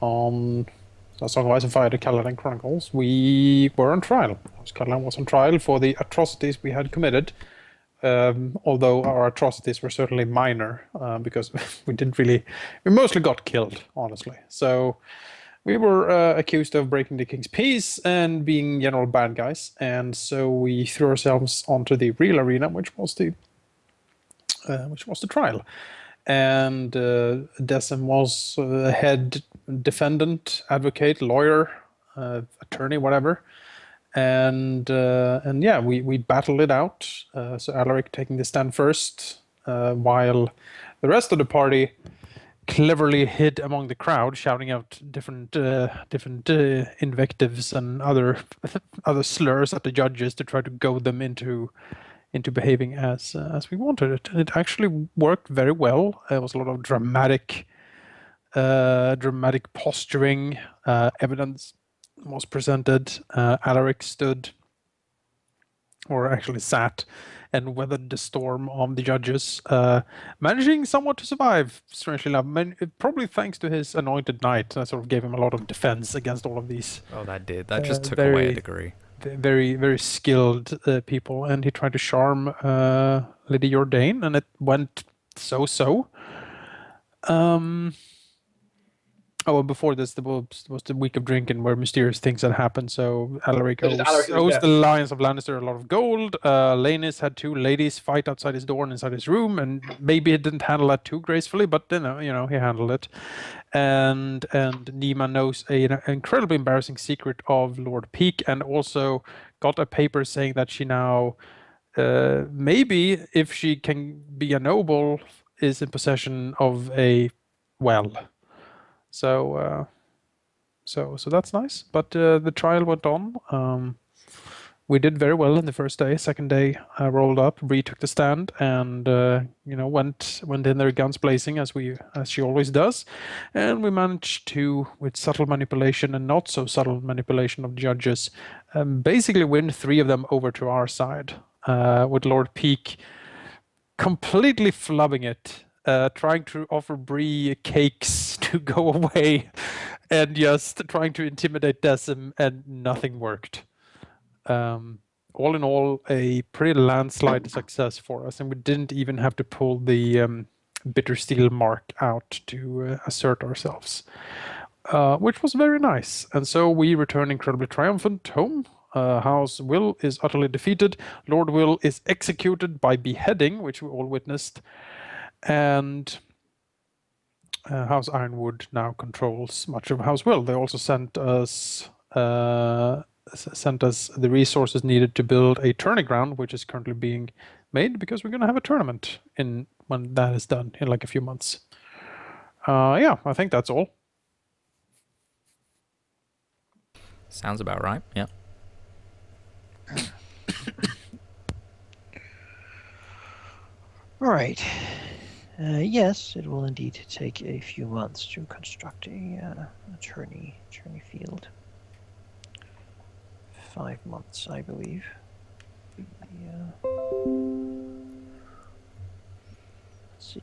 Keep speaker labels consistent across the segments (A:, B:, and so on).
A: on A Song of Ice and Fire, the Caladan Chronicles, we were on trial. Caladan was on trial for the atrocities we had committed. Although our atrocities were certainly minor, because we mostly got killed, honestly. So we were accused of breaking the king's peace and being general bad guys, and so we threw ourselves onto the real arena, which was the trial. And Decim was head defendant, advocate, lawyer, attorney, whatever. And yeah, we battled it out. So Alaric taking the stand first, while the rest of the party cleverly hid among the crowd, shouting out different invectives and other slurs at the judges to try to goad them into behaving as we wanted it. And it actually worked very well. There was a lot of dramatic posturing. Evidence was presented. Alaric stood, or actually sat, and weathered the storm of the judges, managing somewhat to survive, strangely enough. Probably thanks to his anointed knight. That sort of gave him a lot of defense against all of these.
B: Oh, that did. That just took away a degree.
A: Very, very skilled people, and he tried to charm Lady Jordain, and it went so-so. Oh, before this, there was the week of drinking where mysterious things had happened. So Alaric owes the Lions of Lannister a lot of gold. Laenys had two ladies fight outside his door and inside his room, and maybe he didn't handle that too gracefully, but you know he handled it. And Nima knows an incredibly embarrassing secret of Lord Peak, and also got a paper saying that she now, maybe if she can be a noble, is in possession of a well. So that's nice. But the trial went on. We did very well in the first day. Second day, I rolled up. Bree took the stand, and went in there guns blazing as she always does. And we managed to, with subtle manipulation and not so subtle manipulation of judges, basically win 3 of them over to our side. With Lord Peak completely flubbing it. Trying to offer Bree cakes to go away, and just trying to intimidate Decim, and nothing worked. All in all, a pretty landslide success for us, and we didn't even have to pull the bitter steel mark out to assert ourselves, which was very nice. And so we return incredibly triumphant home. House Will is utterly defeated. Lord Will is executed by beheading, which we all witnessed. And House Ironwood now controls much of House Will. They also sent us the resources needed to build a tourney ground, which is currently being made because we're going to have a tournament when that is done in like a few months. Yeah, I think that's all.
B: Sounds about right. Yeah.
C: All right. Yes, it will indeed take a few months to construct a tourney field. 5 months, I believe. Let's see.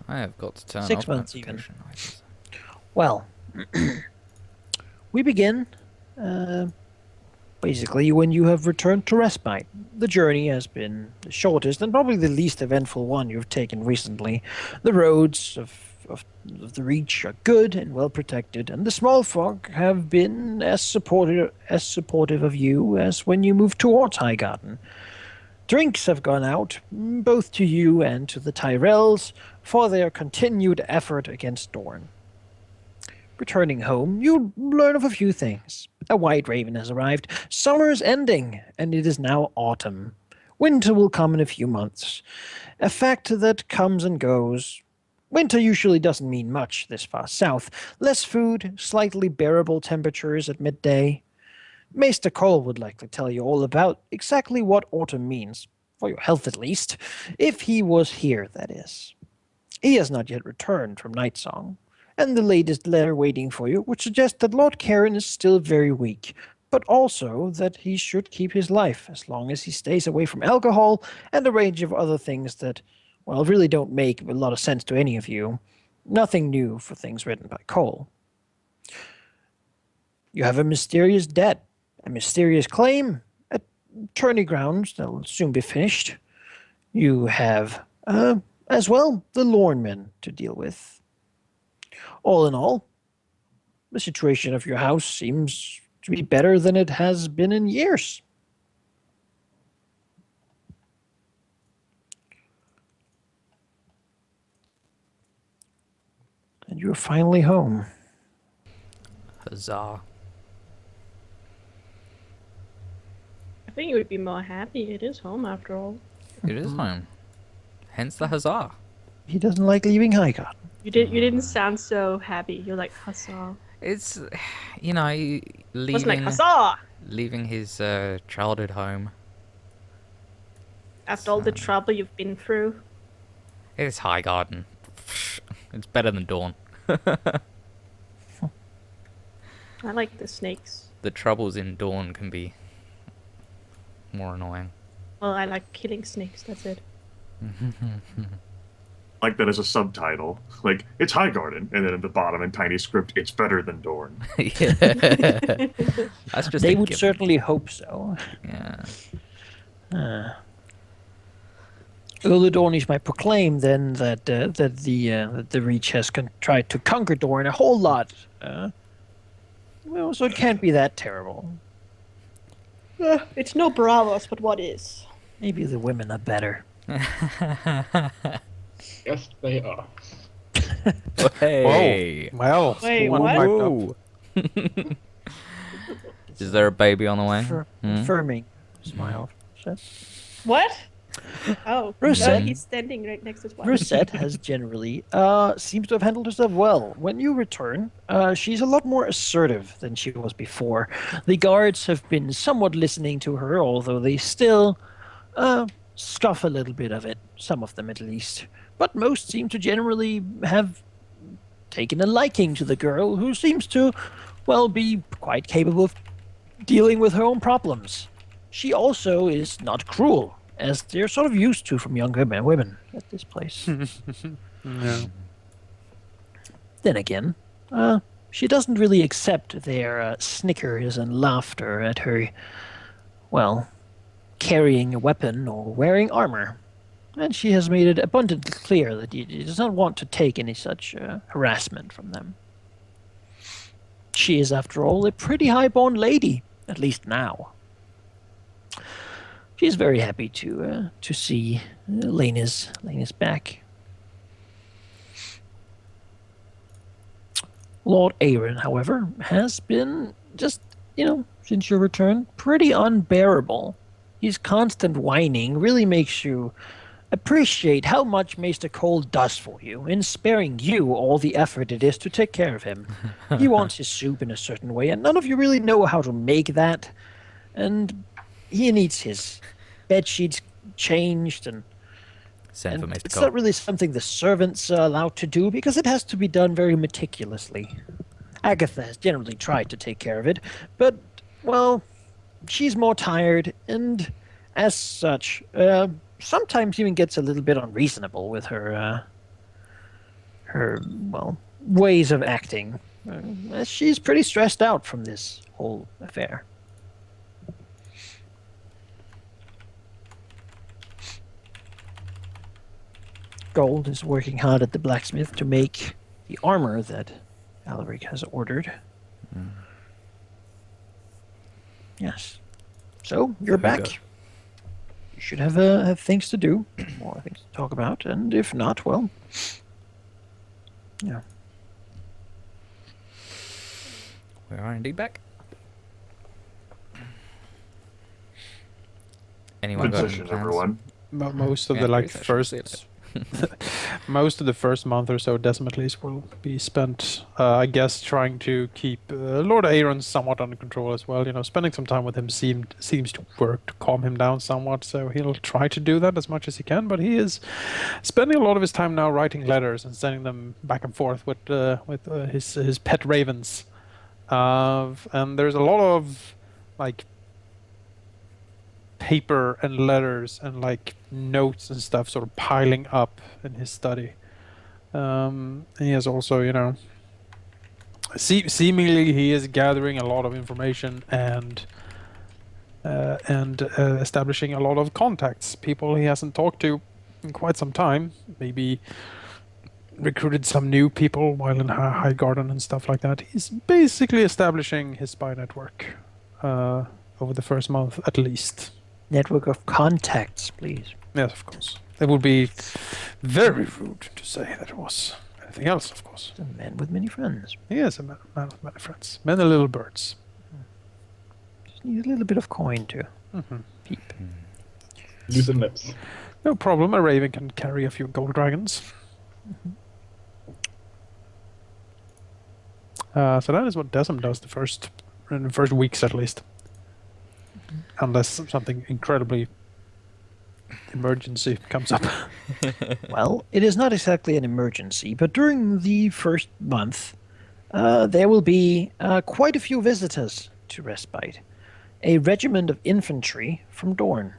B: I have got to turn
C: 6
B: off
C: months even.
B: notification.
C: Well, we begin basically when you have returned to respite. The journey has been the shortest and probably the least eventful one you've taken recently. The roads of the Reach are good and well protected, and the small folk have been as supportive of you as when you moved towards Highgarden. Drinks have gone out, both to you and to the Tyrells, for their continued effort against Dorne. Returning home, you learn of a few things. A white raven has arrived. Summer is ending, and it is now autumn. Winter will come in a few months. A fact that comes and goes. Winter usually doesn't mean much this far south. Less food, slightly bearable temperatures at midday. Maester Cole would likely tell you all about exactly what autumn means, for your health at least, if he was here, that is. He has not yet returned from Nightsong, and the latest letter waiting for you would suggest that Lord Cairn is still very weak, but also that he should keep his life as long as he stays away from alcohol and a range of other things that, well, really don't make a lot of sense to any of you. nothing new for things written by Cole. You have a mysterious debt, a mysterious claim, at tourney grounds that will soon be finished. You have, as well, the Lornmen to deal with. All in all, the situation of your house seems to be better than it has been in years. And you're finally home.
B: Huzzah.
D: I think you would be more happy. It is home after all.
B: It is home. Hence the huzzah.
C: He doesn't like leaving Highgarden.
D: You didn't sound so happy. You're like huzzah.
B: It's, you know,
D: Wasn't like huzzah
B: leaving his childhood home.
D: after all the trouble you've been through.
B: It's Highgarden. It's better than Dawn.
D: I like the snakes.
B: The troubles in Dawn can be more annoying.
D: Well, I like killing snakes. That's it.
E: Like that as a subtitle. Like, it's Highgarden, and then at the bottom in tiny script, it's better than Dorne.
B: Yeah. That's just
C: They
B: a
C: would
B: given.
C: certainly hope so.
B: Yeah.
C: Though the Dornish might proclaim then that the Reach has tried to conquer Dorne a whole lot. Well, so it can't be that terrible.
D: It's no bravos, but what is?
C: Maybe the women are better.
F: Yes, they are.
B: Hey.
A: Whoa. Well,
D: Wait,
A: one
D: what?
A: wiped up.
B: Is there a baby on the way?
C: Confirming. Smile.
D: What? Oh,
C: Rosette.
D: he's standing right next to his wife.
C: Rosette has generally seems to have handled herself well. When you return, she's a lot more assertive than she was before. The guards have been somewhat listening to her, although they still scoff a little bit of it, some of them at least. But most seem to generally have taken a liking to the girl, who seems to, well, be quite capable of dealing with her own problems. She also is not cruel, as they're sort of used to from younger women at this place.
A: Yeah.
C: Then again, she doesn't really accept their snickers and laughter at her, well, carrying a weapon or wearing armor. And she has made it abundantly clear that she does not want to take any such harassment from them. She is, after all, a pretty high-born lady, at least now. She's very happy to see Lena's back. Lord Aaron, however, has been just, since your return, pretty unbearable. His constant whining really makes you appreciate how much Maester Cole does for you in sparing you all the effort it is to take care of him. He wants his soup in a certain way, and none of you really know how to make that. And he needs his bed sheets changed, and
B: Send for Mr.
C: it's
B: Cole.
C: not really something the servants are allowed to do because it has to be done very meticulously. Agatha has generally tried to take care of it, but, well, she's more tired, and as such, sometimes even gets a little bit unreasonable with her ways of acting. She's pretty stressed out from this whole affair. Gold is working hard at the blacksmith to make the armor that Alaric has ordered. Yes. So, you're
B: Very
C: back.
B: good.
C: You should have things to do, more things to talk about, and if not, well, yeah.
B: We are indeed back. Anyone
E: Good
B: got any
E: session,
B: plans?
E: everyone.
A: Most of
B: Yeah,
A: the
B: great session. See you
A: first most of the first month or so, Decim at least, will be spent, I guess, trying to keep Lord Aaron somewhat under control as well. Spending some time with him seems to work to calm him down somewhat. So he'll try to do that as much as he can. But he is spending a lot of his time now writing letters and sending them back and forth with his pet ravens. And there's a lot of paper and letters and notes and stuff sort of piling up in his study. And he has also, seemingly he is gathering a lot of information and establishing a lot of contacts, people he hasn't talked to in quite some time. Maybe recruited some new people while in High Garden and stuff like that. He's basically establishing his spy network over the first month at least.
C: Network of contacts, please.
A: Yes, of course. It would be very rude to say that it was anything else, of course.
C: A man with many friends.
A: He is a man with many friends. Many little birds.
C: Just need a little bit of coin to peep.
F: Loose lips.
A: No problem, a raven can carry a few gold dragons. So that is what Desmond does in the first weeks at least. Unless something incredibly emergency comes up.
C: Well, it is not exactly an emergency, but during the first month, there will be quite a few visitors to Respite. A regiment of infantry from Dorne.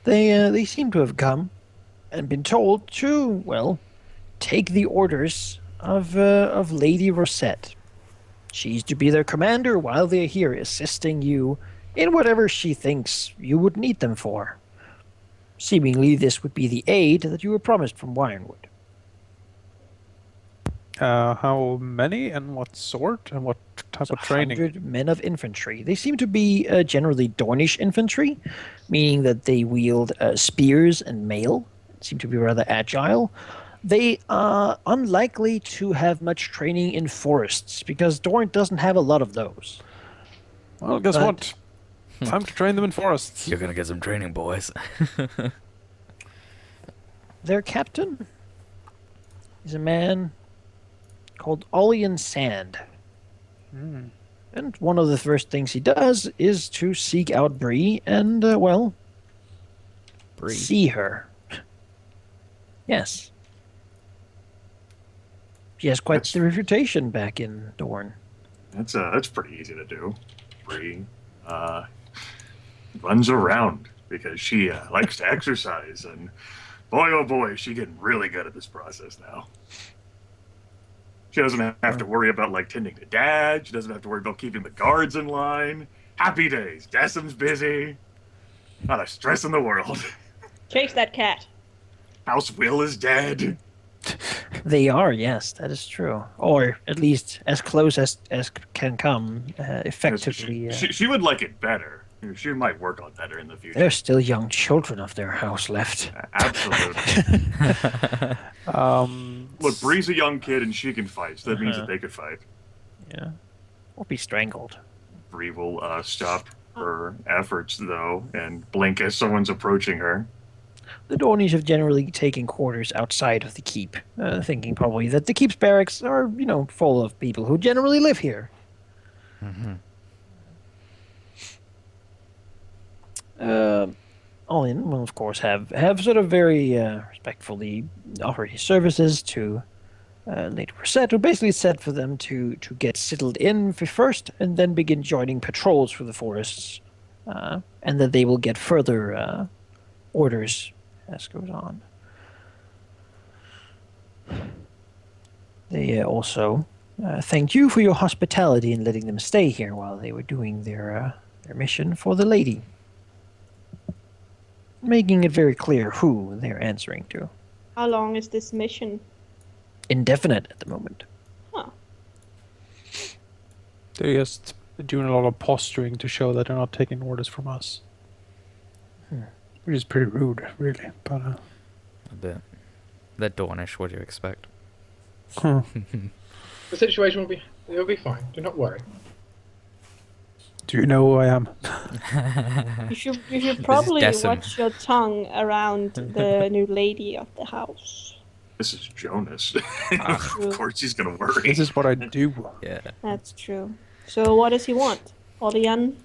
C: They seem to have come and been told to, well, take the orders of Lady Rosette. She's to be their commander while they're here, assisting you in whatever she thinks you would need them for. Seemingly, this would be the aid that you were promised from Ironwood.
A: How many and what sort and what type of training?
C: 100 men of infantry. They seem to be generally Dornish infantry, meaning that they wield spears and mail. Seem to be rather agile. They are unlikely to have much training in forests because Dorne doesn't have a lot of those.
A: Well, guess what? Time to train them in forests.
B: You're gonna get some training, boys.
C: Their captain is a man called Ollian Sand. And one of the first things he does is to seek out Bree and,
B: Bree.
C: see her. Yes. She has quite the reputation back in Dorne.
E: That's pretty easy to do. Bree runs around because she likes to exercise, and boy, oh boy, is she getting really good at this process now. She doesn't have to worry about tending to Dad. She doesn't have to worry about keeping the guards in line. Happy days. Desmond's busy. Not a stress in the world.
D: Chase that cat.
E: House Will is dead.
C: They are, yes, that is true. Or at least as close as can come, effectively.
E: She would like it better. She might work on better in the future.
C: There's still young children of their house left.
E: Absolutely. Look, Bree's a young kid and she can fight, so that means that they could fight.
C: Yeah. Or be strangled.
E: Bree will stop her efforts, though, and blink as someone's approaching her.
C: The Dornies have generally taken quarters outside of the keep, thinking probably that the keep's barracks are, full of people who generally live here. Olin will, of course, have sort of very respectfully offered his services to Lady Rosette, who basically said for them to get settled in first and then begin joining patrols through the forests, and that they will get further orders as goes on. They also thanked you for your hospitality in letting them stay here while they were doing their mission for the lady. Making it very clear who they're answering to.
D: How long is this mission?
C: Indefinite at the moment.
D: Huh.
A: They're just doing a lot of posturing to show that they're not taking orders from us. Which is pretty rude, really. But
B: A bit. They're Dornish, what do you expect?
F: The situation will be fine. Do not worry.
A: Do you know who I am?
D: You should probably watch your tongue around the new lady of the house.
E: This is Jonas. Of course he's gonna worry.
A: This is what I do.
B: Yeah.
D: That's true. So what does he want? Olian?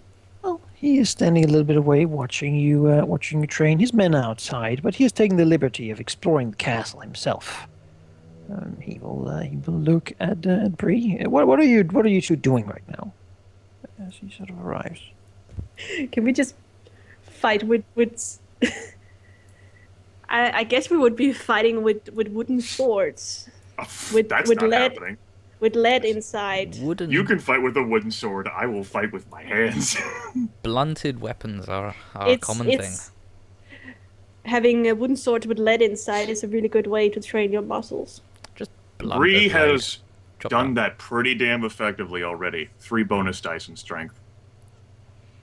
C: Well, he is standing a little bit away, watching you train his men outside, but he is taking the liberty of exploring the castle himself. He will look at Bree. What are you two doing right now? As he sort of arrives.
D: Can we just fight with I guess we would be fighting with wooden swords.
E: That's not happening.
D: With lead inside.
B: Wooden.
E: You can fight with a wooden sword. I will fight with my hands.
B: Blunted weapons are a common thing.
D: Having a wooden sword with lead inside is a really good way to train your muscles.
B: Just
E: Bree has done that pretty damn effectively already. 3 bonus dice in strength.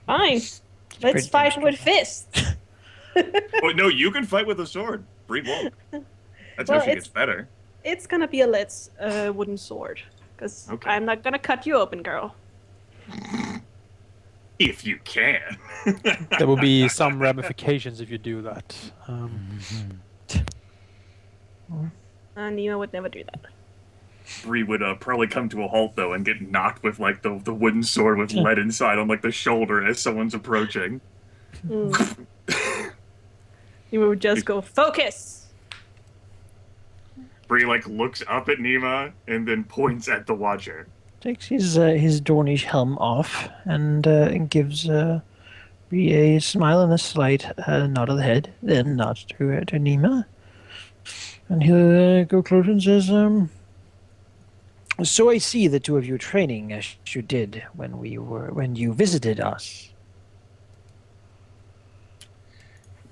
D: Fine. Let's fight with fists.
E: Oh, no, you can fight with a sword. Bree won't. That's how she gets better.
D: It's gonna be a wooden sword. Because I'm not gonna cut you open, girl.
E: If you can.
A: There will be some ramifications if you do that.
D: Nima would never do that.
E: Bree would probably come to a halt, though, and get knocked with, like, the wooden sword with lead inside on, like, the shoulder as someone's approaching.
D: Nima would just go, focus!
E: Bree, like, looks up at Nima and then points at the Watcher.
C: Takes his Dornish helm off and gives Bree a smile and a slight nod of the head, then nods to Nima. And he'll go closer and says, so I see the two of you training as you did when you visited us.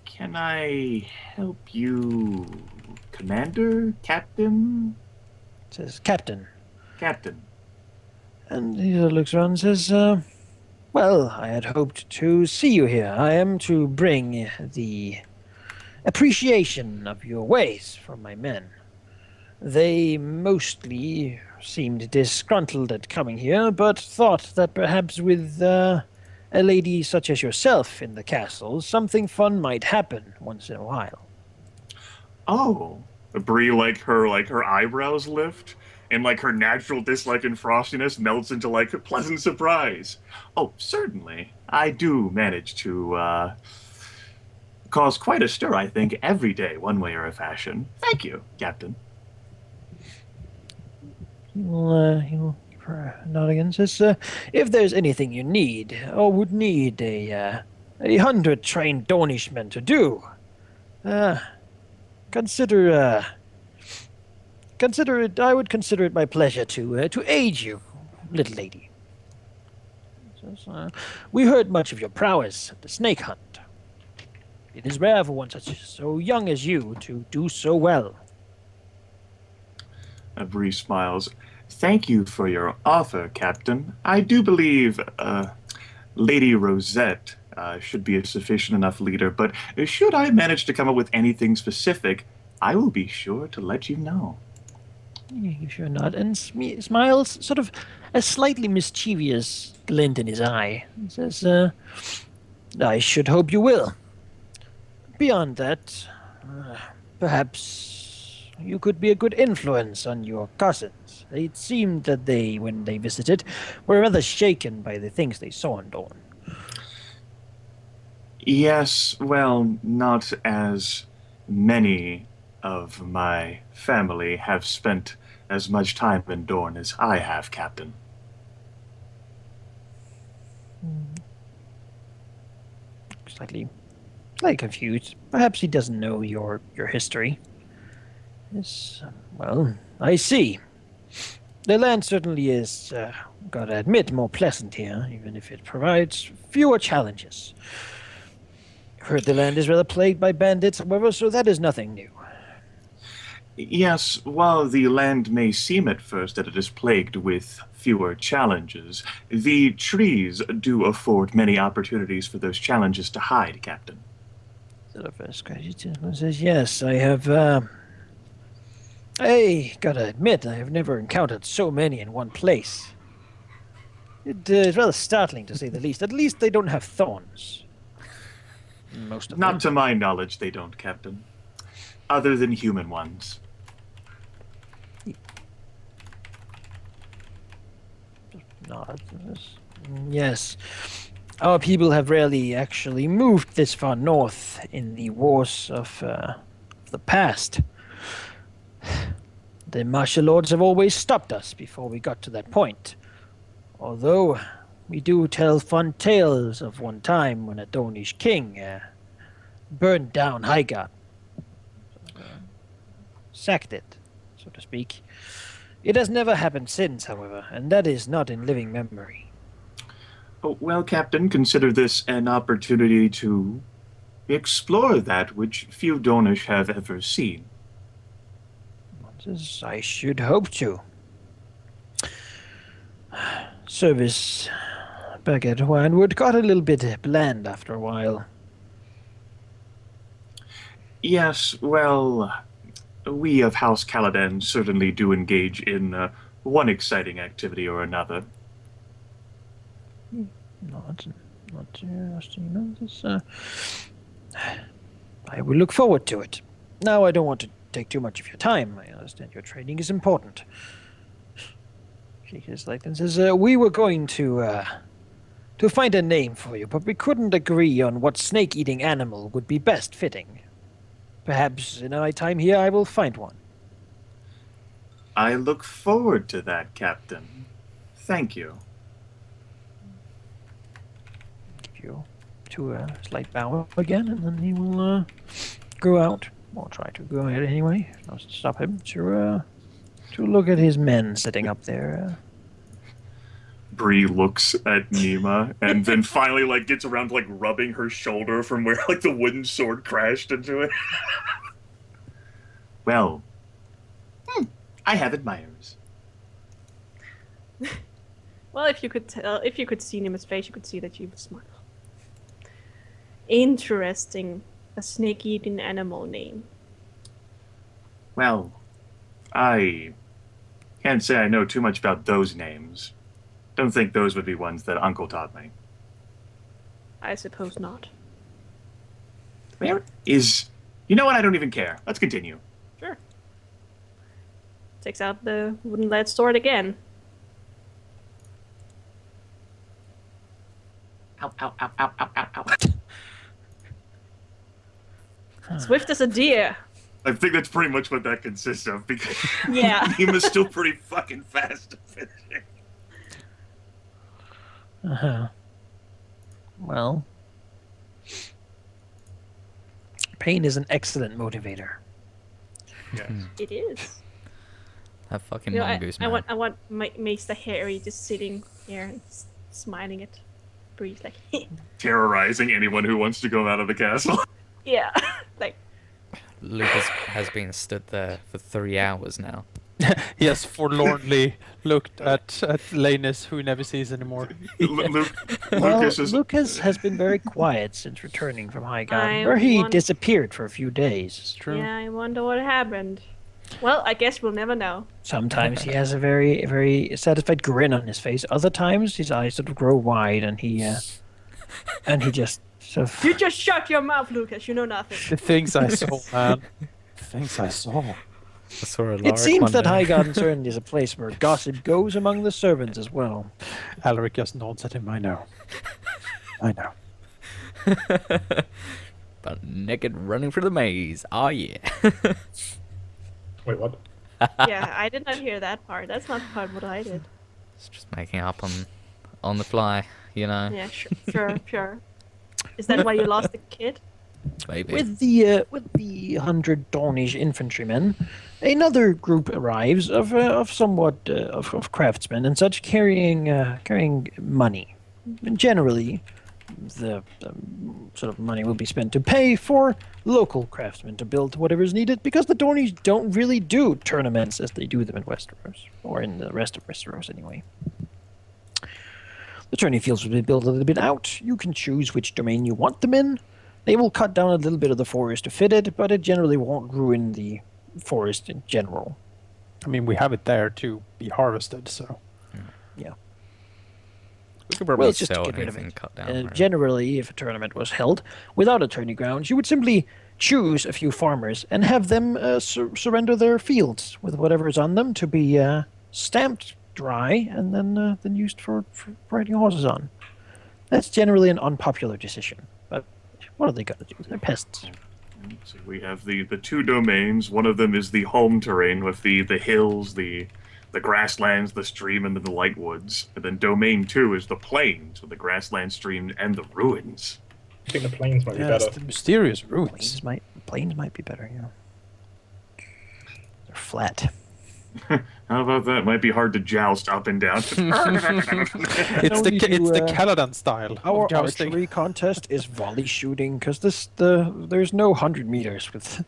E: Can I help you, Commander? Captain?
C: Says Captain.
E: Captain.
C: And he looks around and says, well, I had hoped to see you here. I am to bring the appreciation of your ways from my men. They mostly seemed disgruntled at coming here, but thought that perhaps with a lady such as yourself in the castle, something fun might happen once in a while.
E: Oh. Bree, like her eyebrows lift, and like her natural dislike and frostiness melts into like a pleasant surprise. Oh, certainly. I do manage to cause quite a stir, I think, every day, one way or a fashion. Thank you, Captain.
C: He will nod again. Says, if there's anything you need, or would need a 100 trained Dornishmen to do, consider it. I would consider it my pleasure to aid you, little lady. Says, we heard much of your prowess at the snake hunt. It is rare for one so young as you to do so well.
E: Bree smiles. Thank you for your offer, Captain. I do believe Lady Rosette should be a sufficient enough leader, but should I manage to come up with anything specific, I will be sure to let you know.
C: He gives you a nod and smiles, sort of a slightly mischievous glint in his eye. He says, I should hope you will. Beyond that, perhaps you could be a good influence on your cousins. It seemed that they, when they visited, were rather shaken by the things they saw in Dorne.
E: Yes, well, not as many of my family have spent as much time in Dorne as I have, Captain.
C: Slightly confused. Perhaps he doesn't know your history. Yes, well, I see. The land certainly is, gotta admit, more pleasant here, even if it provides fewer challenges. I've heard the land is rather plagued by bandits, however, so that is nothing new.
E: Yes, while the land may seem at first that it is plagued with fewer challenges, the trees do afford many opportunities for those challenges to hide, Captain.
C: Sort of says, yes, I have, I gotta admit, I have never encountered so many in one place. It is rather startling, to say the least. At least they don't have thorns. Most of them.
E: Not to my knowledge, they don't, Captain. Other than human ones.
C: Yes. Our people have rarely actually moved this far north in the wars of the past. The martial lords have always stopped us before we got to that point. Although we do tell fun tales of one time when a Dornish king burned down Highgarden. sacked it, so to speak. It has never happened since, however, and that is not in living memory.
E: Oh, well, Captain, consider this an opportunity to explore that which few Dornish have ever seen.
C: As I should hope to. Service back at Winewood got a little bit bland after a while.
E: Yes, well, we of House Caladan certainly do engage in one exciting activity or another.
C: Not this, I will look forward to it. Now, I don't want to take too much of your time. I understand your training is important. She is like and says, we were going to find a name for you, but we couldn't agree on what snake-eating animal would be best fitting. Perhaps in my time here I will find one.
E: I look forward to that, Captain. Thank you.
C: Give you to a slight bow again, and then he will go out. Or try to go ahead anyway. I'll stop him to look at his men sitting up there.
E: Bree looks at Nima and then finally like gets around to like rubbing her shoulder from where like the wooden sword crashed into it. Well, I have admirers.
D: Well, if you could see Nima's face, you could see that she would smile. Interesting. A snake-eating animal name.
E: Well, I can't say I know too much about those names. Don't think those would be ones that Uncle taught me.
D: I suppose not.
E: Where is... You know what? I don't even care. Let's continue.
D: Sure. Takes out the wooden lead sword again.
E: Ow, ow, ow, ow, ow, ow, ow.
D: Swift as a deer.
E: I think that's pretty much what that consists of, because
D: Yeah.
E: Nima's still pretty fucking fast at finishing.
C: Well, pain is an excellent motivator.
E: Yes.
D: It is.
B: That fucking
D: You know,
B: mongoose, man.
D: I want Maester Harry just sitting here and smiling at Breeze like,
E: Terrorizing anyone who wants to go out of the castle.
D: yeah, like.
B: Lucas has been stood there for 3 hours now.
A: Yes, forlornly looked at Lanus, who he never sees anymore.
C: Lucas has been very quiet since returning from Highgarden, where he disappeared for a few days.
A: It's true.
D: Yeah, I wonder what happened. Well, I guess we'll never know.
C: Sometimes he has a very, very satisfied grin on his face. Other times his eyes sort of grow wide, and he just sort of...
D: You just shut your mouth, Lucas. You know nothing.
A: The things I saw, man. The things I saw.
B: I saw a
C: It seems that
B: day.
C: Highgarden certainly is a place where gossip goes among the servants as well.
A: Alaric just nods at him. I know. I know.
B: But naked running through the maze. Oh yeah.
F: Wait, what?
D: Yeah, I did not hear that part. That's not part of what I did.
B: It's just making up on the fly, you know.
D: Yeah, sure. Is that why you lost the kid?
B: Maybe.
C: With the 100 Dornish infantrymen, another group arrives of somewhat of craftsmen and such carrying money. And generally, the sort of money will be spent to pay for local craftsmen to build whatever is needed, because the Dornish don't really do tournaments as they do them in Westeros, or in the rest of Westeros anyway. The tourney fields will be built a little bit out. You can choose which domain you want them in. They will cut down a little bit of the forest to fit it, but it generally won't ruin the forest in general.
A: I mean, we have it there to be harvested, so.
C: Yeah.
B: We could probably
C: Well, just to
B: sell
C: get rid of
B: anything
C: it.
B: cut down. right?
C: Generally, if a tournament was held without a tourney ground, you would simply choose a few farmers and have them surrender their fields with whatever is on them to be stamped dry and then used for riding horses on. That's generally an unpopular decision, but what are they going to do? They're peasants.
E: So we have the two domains. One of them is the home terrain with the hills, the grasslands, the stream, and then the light woods. And then domain 2 is the plains with the grassland, stream, and the ruins.
F: I think the planes might be
A: Yes,
F: better.
A: the mysterious ruins.
C: Plains might be better, yeah. flat.
E: How about that? Might be hard to joust up and down.
A: It's the Caladan style.
C: Our
A: of jousting.
C: archery contest is volley shooting because there's no 100 meters with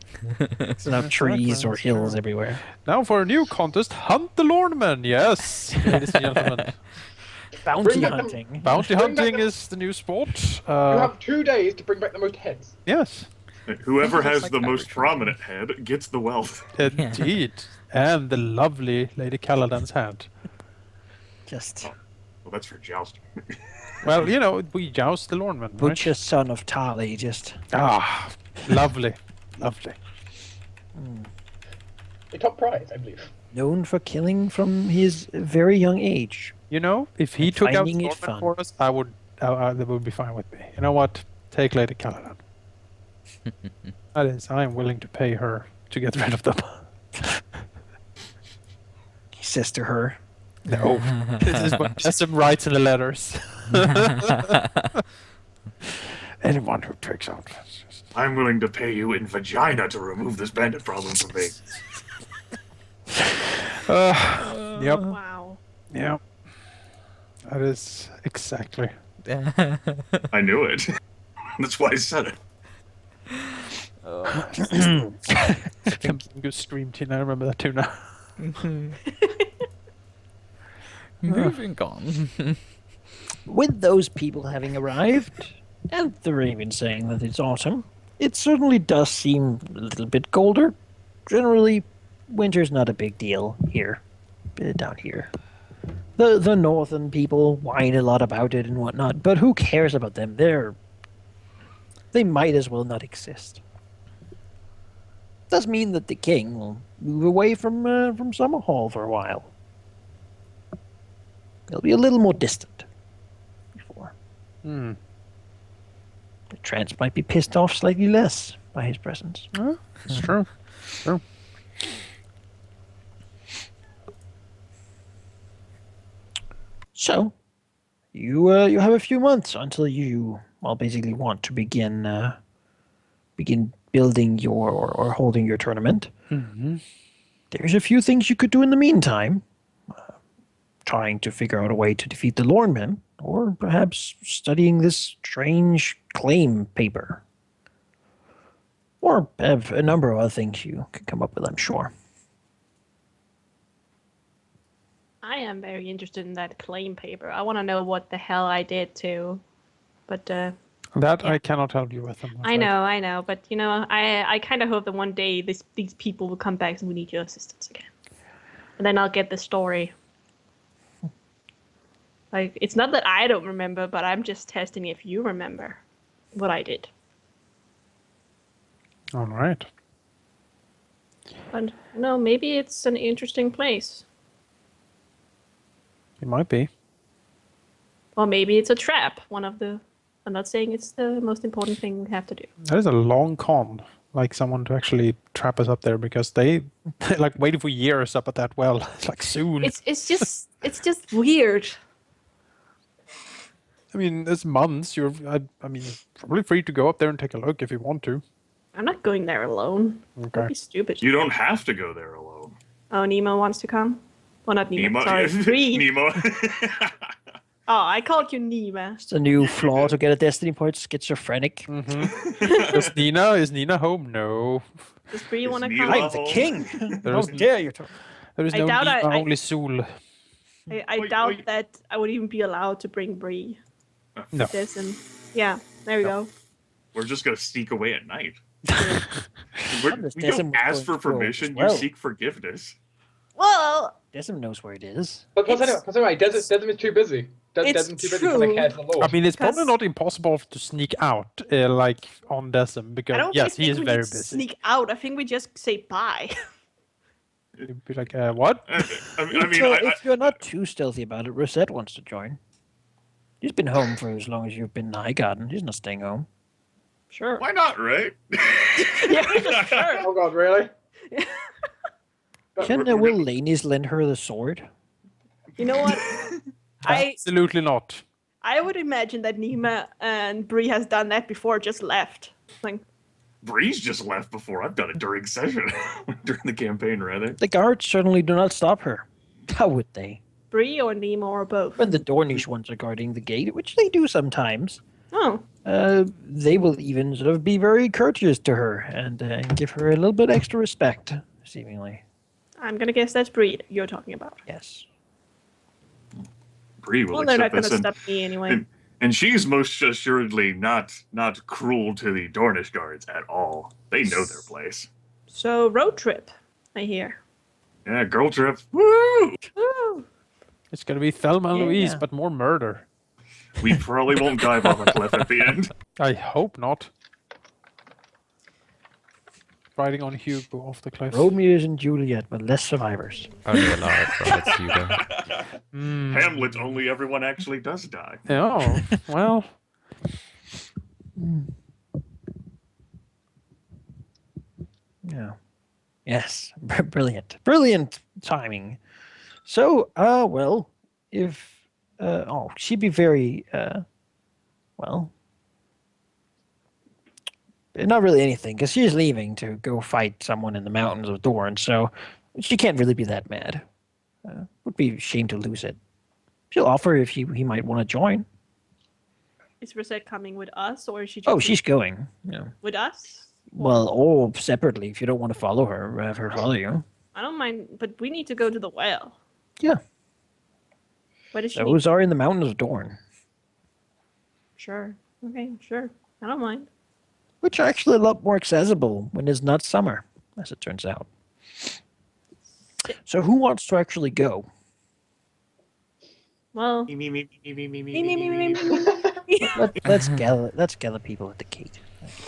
C: without trees or hills everywhere.
A: Now for a new contest, hunt the Lornman. Yes, ladies and gentlemen.
C: Bounty hunting.
A: Bounty hunting is the new sport.
F: You have 2 days to bring back the most heads.
A: Yes.
E: Whoever has
B: like
E: the most
B: average
E: prominent head gets the wealth.
A: Indeed. And the lovely Lady Caladan's hand.
C: Just
E: Well, that's for jousting.
A: Well, we joust the Lornman, right?
C: Butcher son of Tali, just
A: Ah, lovely. Lovely.
F: A top prize, I believe.
C: known for killing from his very young age.
A: If he took out
C: finding it
A: Lornman
C: fun.
A: for us, that would be fine with me. You know what? Take Lady Caladan. That is, I am willing to pay her to get rid of them.
C: He says to her,
A: No. This is what Jessim writes in the letters. Anyone who takes out.
E: I'm willing to pay you in vagina to remove this bandit problem from me.
A: Yep.
D: Wow.
A: Yep. That is exactly.
E: I knew it. That's why I said it.
A: Good stream tune. I remember that too now.
B: Moving on.
C: with those people having arrived, and the raven saying that it's autumn, it certainly does seem a little bit colder. Generally, winter's not a big deal here, down here. The northern people whine a lot about it and whatnot, but who cares about them? They might as well not exist. Does mean that the king will move away from Summerhall for a while. He'll be a little more distant before.
A: Hmm.
C: The Trents might be pissed off slightly less by his presence.
A: It's true. True.
C: So, you have a few months until you basically want to begin building or holding your tournament.
A: Mm-hmm.
C: There's a few things you could do in the meantime. Trying to figure out a way to defeat the Lornmen, or perhaps studying this strange claim paper. Or have a number of other things you could come up with, I'm sure.
D: I am very interested in that claim paper. I want to know what the hell I did too. But
A: That
D: Yeah.
A: I cannot help you with. I'm
D: I
A: afraid.
D: know. But I kind of hope that one day these people will come back and we need your assistance again. And then I'll get the story. Like, it's not that I don't remember, but I'm just testing if you remember what I did.
A: All right.
D: But no, maybe it's an interesting place.
A: It might be.
D: Or maybe it's a trap. I'm not saying it's the most important thing we have to do.
A: That is a long con. Like someone to actually trap us up there because they like waited for years up at that well. It's like soon.
D: It's just weird.
A: I mean, it's months. I mean, probably free to go up there and take a look if you want to.
D: I'm not going there alone.
A: Okay.
D: That'd be stupid.
E: You don't have to go there alone.
D: Oh, Nemo wants to come? Well, not Nemo.
E: Nemo,
D: Sorry, Bree.
E: Nemo.
D: Oh, I called you Nemo.
C: It's a new flaw to get a destiny point, schizophrenic.
A: Is Nina home? No.
D: Does Bree want to
E: Nemo
D: come?
E: home?
C: I'm the king!
A: There
C: How
A: is-
C: dare you talk?
A: There is
D: I
A: no
D: doubt
A: Nina,
D: I-
A: only Sul.
D: I
E: Wait,
D: doubt
E: wait.
D: that I would even be allowed to bring Bree.
A: No.
D: This and yeah, there we go.
E: We're just gonna sneak away at night.
C: Unless
E: We
C: Decim
E: don't
C: was
E: ask
C: going
E: for
C: to go
E: permission.
C: as well.
E: You seek forgiveness.
D: Well,
C: Decim knows where it is.
F: But
D: It's-
F: anyway, Desmond is too busy.
D: It's
F: Desmond's too busy for the
D: true.
F: care to the Lord.
A: I mean, it's probably
D: Because-
A: not impossible to sneak out like on Decim
D: I
A: because
D: don't
A: yes,
D: think
A: he is
D: we
A: very
D: need to
A: busy.
D: sneak out. I think we just say bye.
A: He'd be like, what?
E: I mean,
C: So
E: I,
C: if you're not too stealthy about it, Rosette wants to join. He's been home for as long as you've been in the High Garden. He's not staying home.
D: Sure.
E: why not, right?
D: Yeah, sure.
F: Oh god, really?
C: Can Will Laney's lend her the sword?
D: You know what?
A: Absolutely not.
D: I would imagine that Nima and Bree has done that before, just left. Like,
E: Breeze just left before I've done it during session. During the campaign, rather.
C: The guards certainly do not stop her. How would they?
D: Bree or Nemo or both?
C: When the Dornish ones are guarding the gate, which they do sometimes,
D: Oh,
C: they will even sort of be very courteous to her and give her a little bit extra respect, seemingly.
D: I'm gonna guess that's Bree you're talking about.
C: Yes.
E: Bree will
D: Well, they're not
E: accept
D: gonna
E: this,
D: stop me anyway.
E: and she's most assuredly not cruel to the Dornish guards at all. They know their place.
D: So road trip, I hear.
E: Yeah, girl trip. Woo!
D: Woo!
A: It's gonna be Thelma and Louise,
C: Yeah.
A: but more murder.
E: We probably won't dive off a cliff at the end.
A: I hope not. Riding on Hugo off the cliff.
C: Romeo and Juliet, but less survivors.
B: Only alive, right? It's Hugo.
E: Hamlet, only everyone actually does die.
A: Oh, well.
C: Yeah. Yes. Brilliant. Brilliant timing. So, well, if she'd be very well, not really anything, because she's leaving to go fight someone in the mountains of Dorne, so she can't really be that mad. Would be a shame to lose it. She'll offer if he might want to join.
D: Is Rosette coming with us, or is she? Just
C: Oh, she's going. Yeah.
D: with us.
C: Well, or separately if you don't want to follow her, have her follow you.
D: I don't mind, but we need to go to the well.
C: Yeah.
D: What is she?
C: Those are in the mountains of Dorne,
D: Sure. Okay. Sure. I don't mind.
C: which are actually a lot more accessible when it's not summer, as it turns out. So who wants to actually go?
D: Well.
E: Me, me, me, me, me, me,
D: Me,
E: me,
D: me,
E: me,
D: me,
E: me,
D: me,
E: me.
D: me, me.
C: Let's gather people at the gate.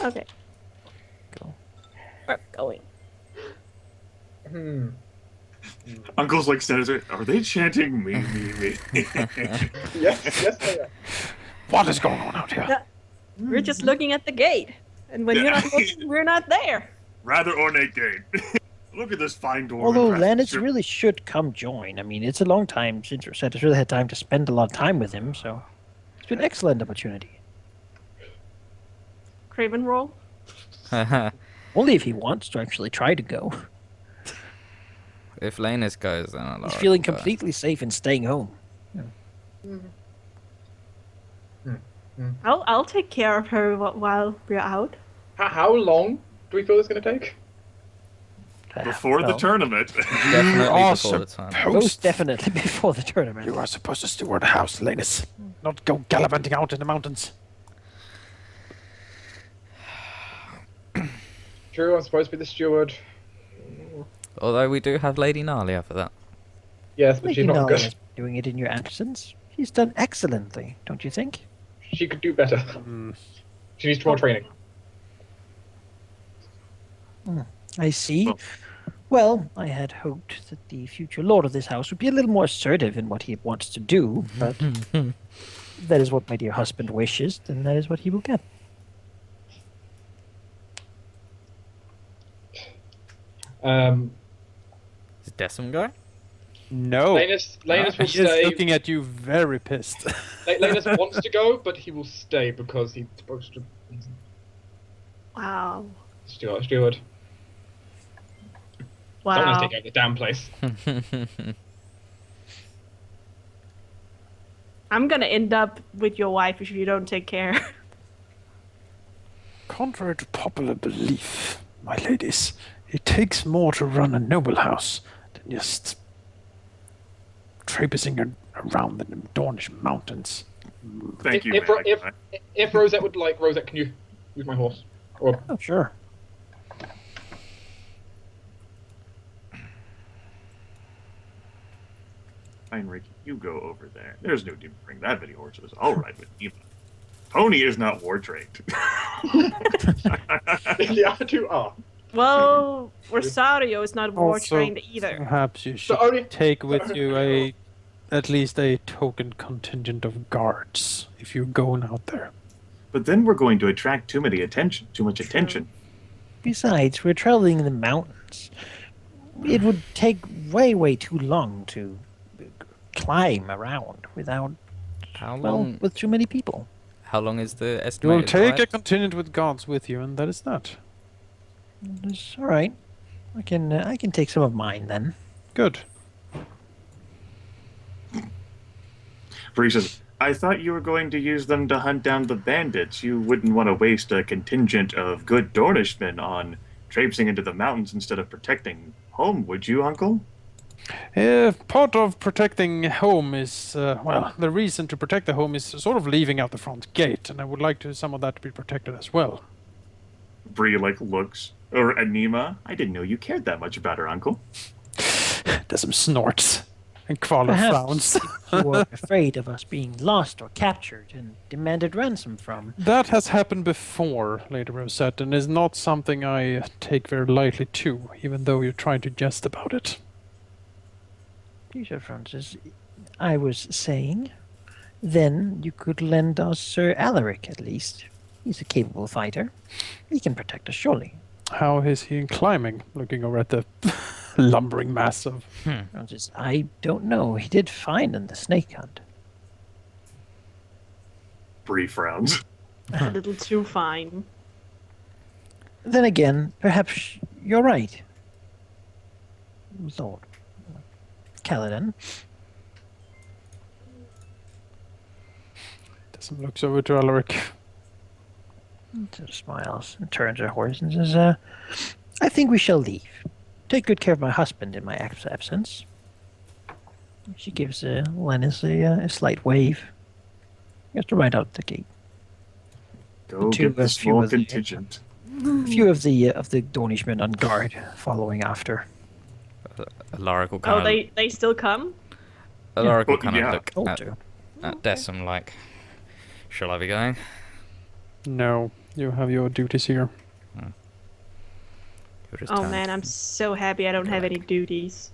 D: Okay.
C: Go.
D: We're going.
E: Uncle's like standing there. Are they chanting me, me, me?
F: Yes, they are.
A: What is going on out here?
D: Yeah. We're just looking at the gate, and when you're not looking, we're not there.
E: Rather ornate gate. Look at this fine door.
C: Although Lannis really should come join. I mean, it's a long time since Rosetta has really had time to spend a lot of time with him, so it's been an excellent opportunity.
D: Craven roll.
C: Only if he wants to actually try to go.
B: If Lanus goes, then I'll
C: He's feeling completely safe in staying home.
D: I'll take care of her while we're out.
F: How long do we feel this is going to take?
E: Before the
C: Well,
E: tournament.
B: Definitely
A: are
B: before the time.
C: Most definitely before the tournament.
A: You are supposed to steward the house, Lanus. Not go gallivanting out in the mountains.
F: True, I'm supposed to be the steward.
B: Although we do have Lady Nalia for that.
F: Yes, but
C: Lady
F: she's not
C: Nalia
F: good.
C: is doing it in your absence. She's done excellently, don't you think?
F: She could do better. She needs more training.
C: I see.
E: Well-
C: Well, I had hoped that the future lord of this house would be a little more assertive in what he wants to do, but if that is what my dear husband wishes, then that is what he will get.
B: Is Decim going?
A: No.
F: Lanus will
A: He is
F: stay.
A: looking at you very pissed.
F: Lanus wants to go, but he will stay because he's supposed to.
D: Wow.
F: Steward. Don't
D: Wow.
F: take out the damn place.
D: I'm gonna end up with your wife if you don't take care.
A: Contrary to popular belief, my ladies, it takes more to run a noble house than just traipsing around the Dornish mountains.
E: Thank you,
F: If,
E: man.
F: if Rosette would like, Rosette, can you use my horse? Or
C: Oh, sure.
E: Heinrich, you go over there. There's no need to bring that many horses. All right with Eva. Pony is not war trained.
F: the other two are.
D: Well, Rosario is not war trained either.
A: Perhaps you should
F: only-
A: take with you at least a token contingent of guards if you're going out there.
E: But then we're going to attract too much attention.
C: Besides, we're traveling in the mountains. It would take way, way too long to climb around without,
B: How
C: well,
B: long?
C: with too many people.
B: How long is the
A: You will
B: estimated
A: take a
B: ride?
A: contingent with guards with you, and that is that.
C: It's all right. I can take some of mine then.
A: Good.
E: Bree says, I thought you were going to use them to hunt down the bandits. You wouldn't want to waste a contingent of good Dornishmen on traipsing into the mountains instead of protecting home, would you, Uncle?
A: Part of protecting home is, well, the reason to protect the home is sort of leaving out the front gate, and I would like to some of that to be protected as well.
E: Bree, looks. Or Anima, I didn't know you cared that much about her, Uncle.
A: Does some snorts. And Kvala
C: Perhaps
A: frowns.
C: you were afraid of us being lost or captured and demanded ransom from.
A: That has happened before, Lady Rosette, and is not something I take very lightly too, even though you're trying to jest about it.
C: Peter Francis, I was saying, then you could lend us Sir Alaric at least. He's a capable fighter. He can protect us, surely.
A: How is he in climbing? Looking over at the lumbering mass of...
C: Francis, I don't know. He did fine in the snake hunt.
E: Bree frowns.
D: A little too fine.
C: Then again, perhaps you're right. Lord Caladan.
A: Looks over to Alaric.
C: Sort of smiles and turns her horse and says, I think we shall leave. Take good care of my husband in my absence. She gives Lennis a slight wave. Just to ride out the gate.
E: Go
C: two
E: get the
C: of
E: small
C: you of the-
E: contingent.
C: A few of the Dornishmen on guard following after.
B: Alaric will kind
D: Oh,
B: of...
D: they still come?
B: Alaric will
E: Well,
B: kind
E: yeah.
B: of look
C: Told
B: at,
C: to.
B: at Decim like, shall I be going?
A: No, you have your duties here.
B: He'll just
D: Oh
B: turn.
D: man, I'm so happy I don't have any duties.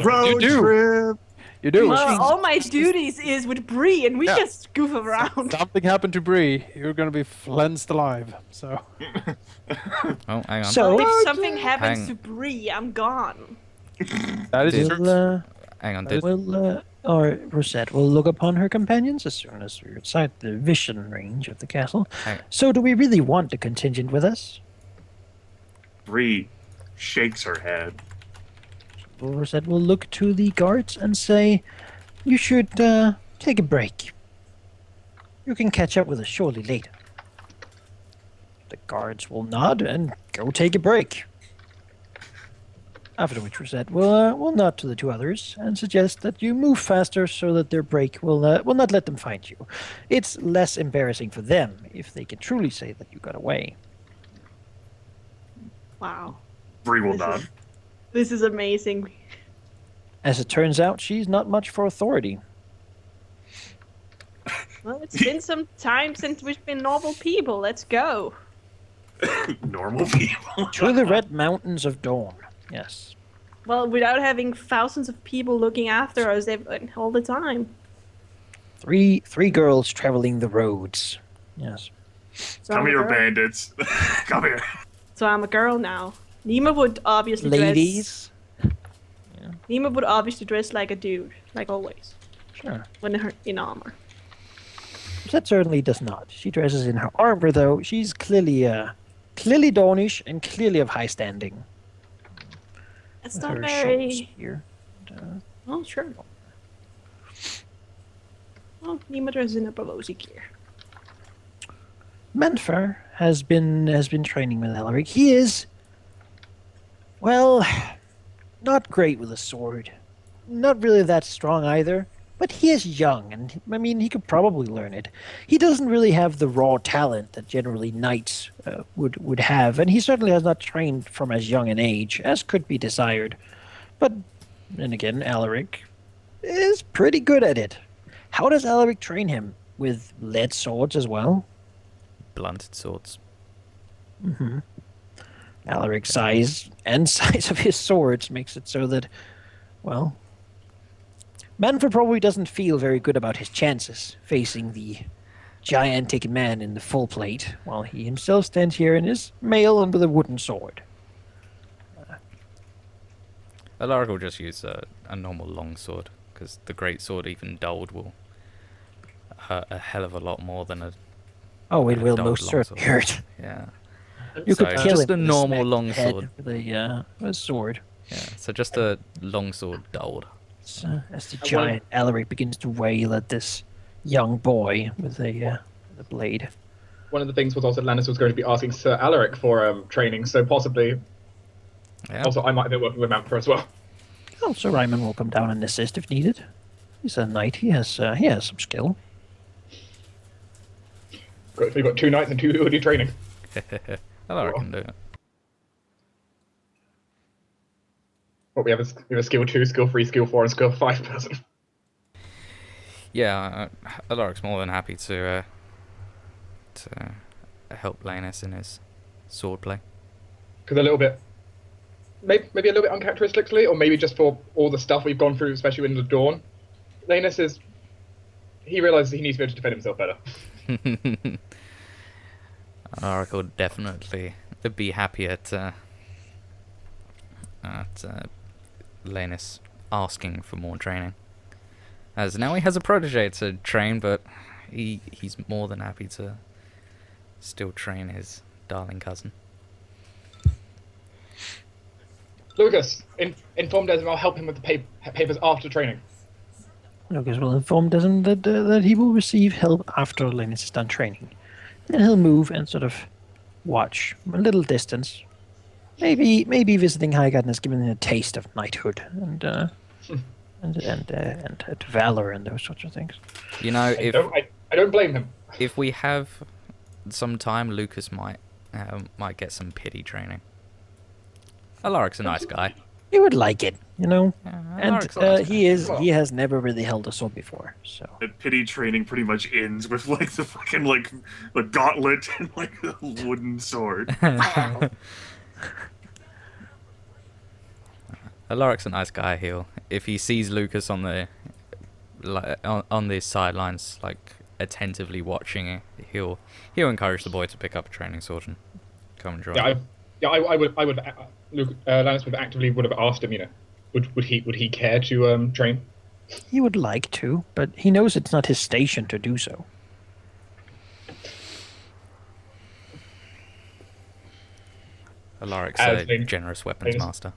E: Road
A: You do.
E: trip!
A: You do.
D: Well, all my duties is with Bree, and we
A: Yeah.
D: just goof around.
A: Something happened to Bree. You're going to be flensed alive. So
B: Oh, hang on.
C: So,
D: If something happens
B: Hang-
D: to Bree, I'm gone.
A: that is
B: Did-
A: true.
B: Hang on.
A: that is-
C: or Rosette will look upon her companions as soon as we're outside the vision range of the castle.
B: Hang-
C: So, do we really want a contingent with us?
E: Bree shakes her head.
C: Rosette will look to the guards and say, you should take a break. You can catch up with us surely later. The guards will nod and go take a break. After which Rosette will nod to the two others and suggest that you move faster so that their break will not let them find you. It's less embarrassing for them if they can truly say that you got away.
D: Wow.
E: Bree will
D: This
E: nod.
D: is- This is amazing.
C: As it turns out, she's not much for authority.
D: Well, it's been some time since we've been normal people. Let's go.
E: Normal people.
C: To the Red Mountains of Dawn. Yes.
D: Well, without having thousands of people looking after us all the time.
C: Three girls traveling the roads. Yes.
D: So
E: Come
D: I'm a
E: here,
D: girl.
E: bandits. Come here.
D: So I'm a girl now. Nima would obviously
C: Ladies.
D: Nima would obviously dress like a dude, like always,
C: Sure.
D: when her in armor.
C: That certainly does not. She dresses in her armor, though. She's clearly Dornish and clearly of high standing.
D: It's
C: With
D: not
C: her
D: very.
C: spear.
D: Oh, sure. Well, Nima dresses in a Bavosi gear.
C: Menfer has been training with Elric. He is, well, not great with a sword. Not really that strong either. But he is young, and I mean, he could probably learn it. He doesn't really have the raw talent that generally knights would have, and he certainly has not trained from as young an age as could be desired. But then again, Alaric is pretty good at it. How does Alaric train him? With lead swords as well?
B: Blunted swords.
C: Mm-hmm. Alaric's size and size of his swords makes it so that, well, Manfred probably doesn't feel very good about his chances facing the gigantic man in the full plate, while he himself stands here in his mail and with a wooden sword.
B: Alaric will just use a normal long sword, because the great sword, even dulled, will hurt a hell of a lot more than a
C: Oh, it
B: a
C: will
B: dulled
C: most certainly
B: longsword.
C: hurt.
B: Yeah.
C: You could
B: So
C: kill
B: just
C: him
B: a
C: with
B: normal
C: smack
B: long
C: head
B: sword.
C: with a sword.
B: Yeah, so just a longsword dulled.
C: As the giant Alaric begins to wail at this young boy with the blade.
F: One of the things was also Lannis was going to be asking Sir Alaric for training, so possibly.
B: Yeah.
F: Also, I might have been working with Mantha as well.
C: Oh, Sir Ryman will come down and assist if needed. He's a knight. He has some skill.
F: Great, so you've got 2 knights and 2 who do training.
B: Alaric can do it.
F: What we have is skill 2, skill 3, skill 4, and skill 5 person.
B: Yeah, Alaric's more than happy to help Lannis in his swordplay.
F: Because a little bit, maybe a little bit uncharacteristically, or maybe just for all the stuff we've gone through, especially in the Dawn, Lannis he realizes he needs to be able to defend himself better.
B: Alaric will definitely be happy at Lannis asking for more training. As now he has a protege to train, but he's more than happy to still train his darling cousin.
F: Lucas, inform Desmond I'll help him with the papers after training.
C: Lucas will inform Desmond that he will receive help after Lannis is done training. Then he'll move and sort of watch from a little distance. Maybe visiting Highgarden has given him a taste of knighthood and valor and those sorts of things.
B: You know,
F: I don't blame him.
B: if we have some time, Lucas might get some pity training. Alaric's a nice guy.
C: He would like it, you know.
B: Yeah,
C: And
B: Alaric's a nice guy.
C: he has never really held a sword before, so.
E: The pity training pretty much ends with like the fucking like the gauntlet and like a wooden sword.
B: Alaric's a nice guy. If he sees Lucas on the sidelines, like attentively watching it, he'll encourage the boy to pick up a training sword and come and join.
F: I would. Lannis would have asked him. You know, would he care to train?
C: He would like to, but he knows it's not his station to do so.
B: Alaric's
F: As
B: a generous weapons
F: Lannis-
B: master.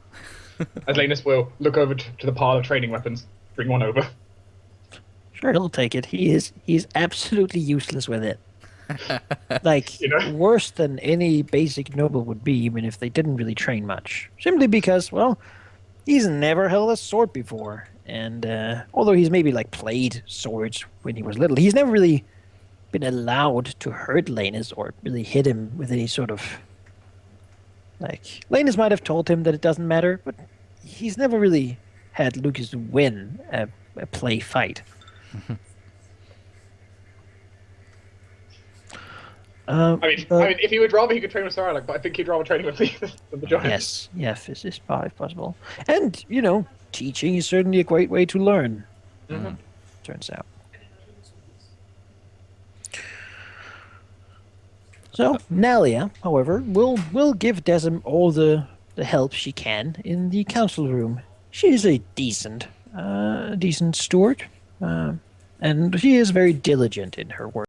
F: As Lannis will look over to the pile of training weapons, bring one over.
C: Sure, he'll take it. He's absolutely useless with it. Like,
F: You know?
C: worse than any basic noble would be, even if they didn't really train much. Simply because, well, he's never held a sword before. And although he's maybe, like, played swords when he was little, he's never really been allowed to hurt Lannis or really hit him with any sort of... Like, Lannis might have told him that it doesn't matter, but he's never really had Lucas win a play fight.
F: I mean, if he would rather, he could train with Sir Alec, but I think he'd rather train with the giants.
C: Yes, this is possible. And, you know, teaching is certainly a great way to learn, turns out. So, Nalia, however, will give Desm all the help she can in the council room. She is a decent steward, and she is very diligent in her work.